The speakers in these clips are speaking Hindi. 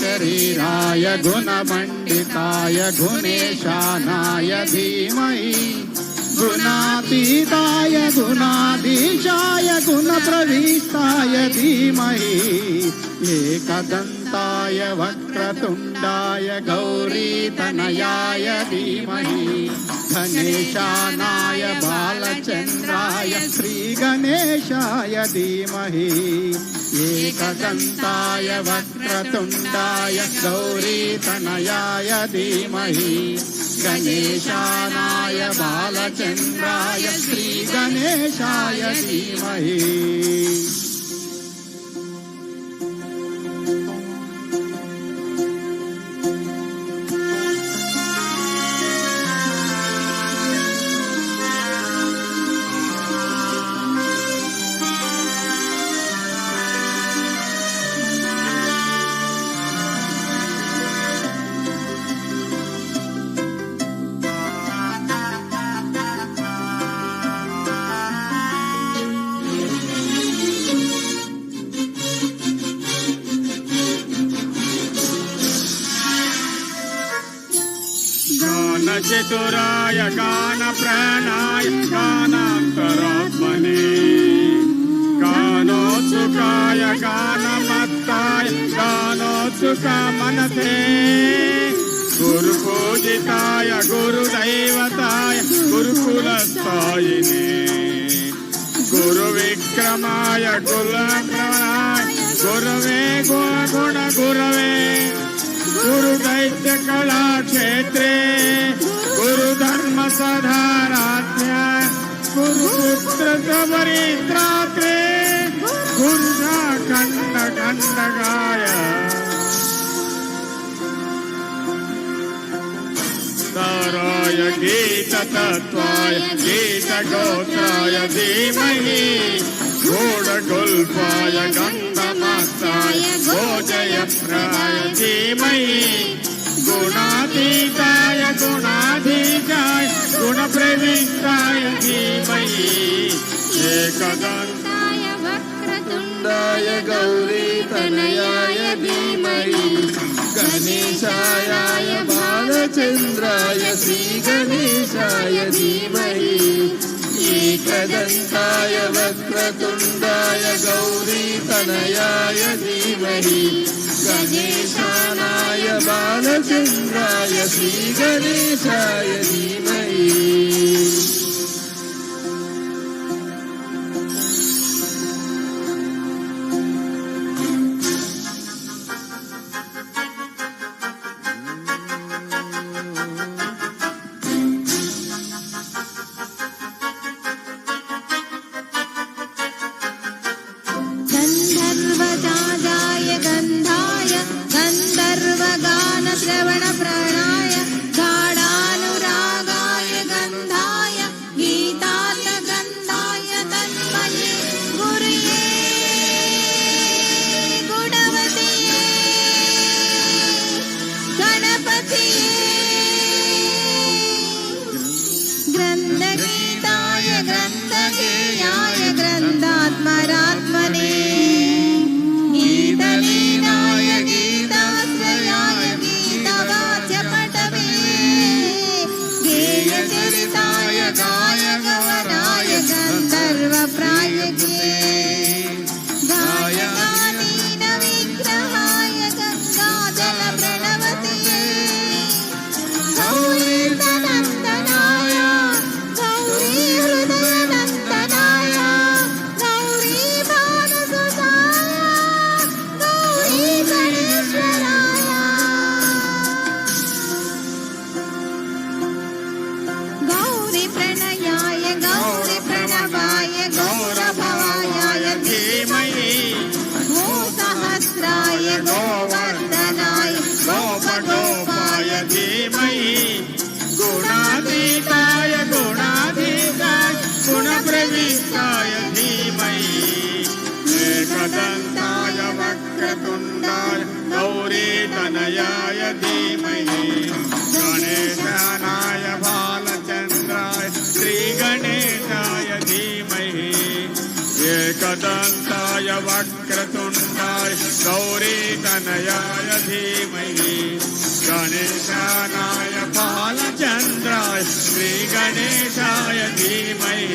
शरीराय गुणमण्डिताय गुणेशानाय धीमहि गुणातीताय गुणाधीशाय गुणप्रविष्टाय धीमहि एकदन्ताय वक्रतुण्डाय गौरीतनयाय धीमहि गणेशानाय बालचन्द्राय श्रीगणेशाय धीमहि एकदन्ताय वक्रतुण्डाय गौरीतनयाय धीमहि गणेशानाय बालचन्द्राय श्रीगणेशाय धीमहि। चतुराय गान प्राणाय गानान्तरात्मने गानोत्सुकाय गानमत्ताय गानोत्सुका मनसे गुरुपूजिताय गुरुदैवताय गुरुकुलस्थायिने गुरुविक्रमाय कुलप्रणाय गुरवे गुण गुरवे गुरुदैत्य कला क्षेत्रे गुरुधर्म सधाराध्या गुरुपुत्र सबरित्रात्रे गुरुजा खंड खंडगाय ताराय गीत तत्वाय गीत गोत्राय धीमहि गूढ़गुल्फाय गंधमस्ताय भोजयप्राय धीमहि गुणातीताय गुणाधीशाय गुणप्रविष्टाय धीमहि एकदन्ताय वक्रतुण्डाय गौरीतनयाय धीमहि गणेशाय बालचन्द्राय श्रीगणेशाय धीमहि एकदन्ताय वक्रतुण्डाय गौरीतनयाय धीमहि गणेशानाय बालचन्द्राय श्रीगणेशाय धीमहि। श्रवणप्राणाय गाढानुरागाय गन्धाय गीतार्थगन्धाय तन्मये गुरुये गुणवतिये गणपतिये ग्रन्थगीताय ग्रन्थगेयाय ग्रन्थात्मरात्मने गीतलीनाय गीताश्रयाय गेयचरिताय गायकवराय गन्धर्वप्रायके गायकानीन विग्रहाय गङ्गाजलप्रणवतिये गौरीतनन्दनाय गौरीहृदयनन्दनाय गौरीभानुसुताय गौरीगणेश्वराय गौरी प्रणयाय गौरी प्रणवाय गौरभवाय धीमहि गो सहस्राय गोवर्धनाय गोपगोपाय धीमहि गुणातीताय गुणाधीशाय गुणप्रविष्टाय धीमहि एकदन्ताय वक्रतुण्डाय गौरीतनयाय धीमहि गणेशानाय बालचन्द्राय श्रीगणेशाय धीमहि एकदन्ताय वक्रतुण्डाय गौरीतनयाय धीमहि गणेशानाय बालचन्द्राय श्रीगणेशाय धीमहि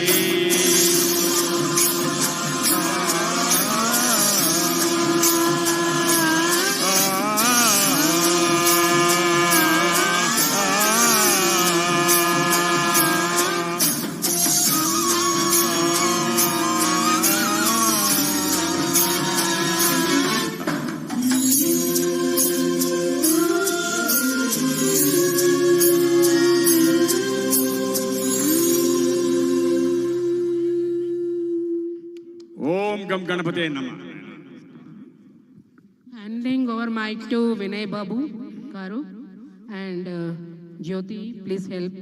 ओम गम गणपते नमः Handing over mic to Vinay Babu Karu and Jyoti, please help.